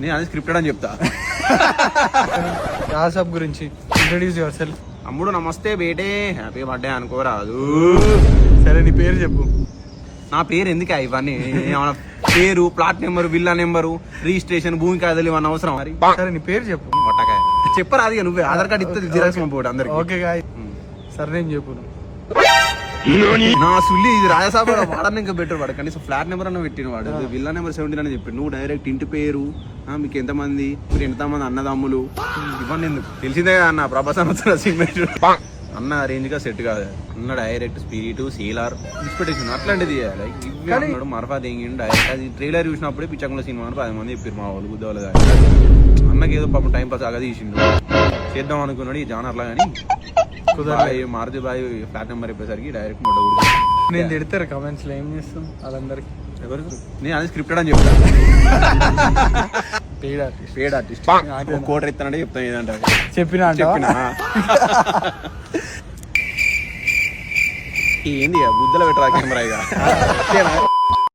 నేను అది స్క్రిప్టెడ్ అని చెప్తా. రాసాబ్ గురించి ఇంట్రడ్యూస్ యువర్ సెల్ఫ్. అమ్ముడు నమస్తే బేటే, హ్యాపీ బర్త్డే అనుకోరాదు. సరే నీ పేరు చెప్పు. నా పేరు ఎందుకా ఇవన్నీ? ఏమన్నా పేరు, plot number, villa number, registration, భూమి కాదలు ఇవన్నీ అవసరం మరి. సరే నీ పేరు చెప్పు. పట్టకాయ చెప్పరాదు ఇక, నువ్వే ఆధార్ కార్డు ఇస్తుంది జిరాక్స్ పంపుకోడు అందరికి. ఓకే గాయ్, సరే నేను చెప్పు. నా సుల్లి ఇది రాజసాబ్ వాడని ఇంకా బెటర్ వాడు, కనీసం ఫ్లాట్ నెంబర్ అన్న పెట్టిన వాడు. విల్లా నెంబర్ 17 అని చెప్పి నువ్వు డైరెక్ట్ ఇంటి పేరు, మీకు ఎంతమంది, మీరు ఎంతమంది అన్నదమ్ములు, ఇవన్నీ ఎందుకు? తెలిసిందే కదా అన్న, ప్రభాసం సిమెంట్ అన్న రేంజ్ గా సెట్ కాదు అన్న. డైరెక్ట్ స్పిరిట్, సీలార్ ఎక్స్పెక్టేషన్ అట్లాంటిది అన్నాడు. మరఫా తెంగిండు డైరెక్ట్. అది ట్రైలర్ చూసినప్పుడే పిచ్చకంలో సినిమా అని 10 మంది చెప్పారు మా వాళ్ళు గుద్దవాళ్ళు. అన్నకి ఏదో పాపం టైం పాస్ ఆగా తీసిండు, చేద్దాం అనుకున్నాడు ఈ జానర్లా. కానీ మారుతి బాయ్ ఫ్లాట్ నెంబర్ చెప్పేసరికి డైరెక్ట్ మొట్ట. నేను తిడతారు కమెంట్స్ లో, ఏం చేస్తాం వాళ్ళందరికి. ఎవరు? నేను అది స్క్రిప్టెడ్ అని చెప్తా. పేడ్ ఆర్టిస్ట్ కోటర్ ఇస్తానంటే చెప్తాను ఏదంటే చెప్పినా ఏంది బుద్ధలో పెట్టరా కెమెరా ఇక.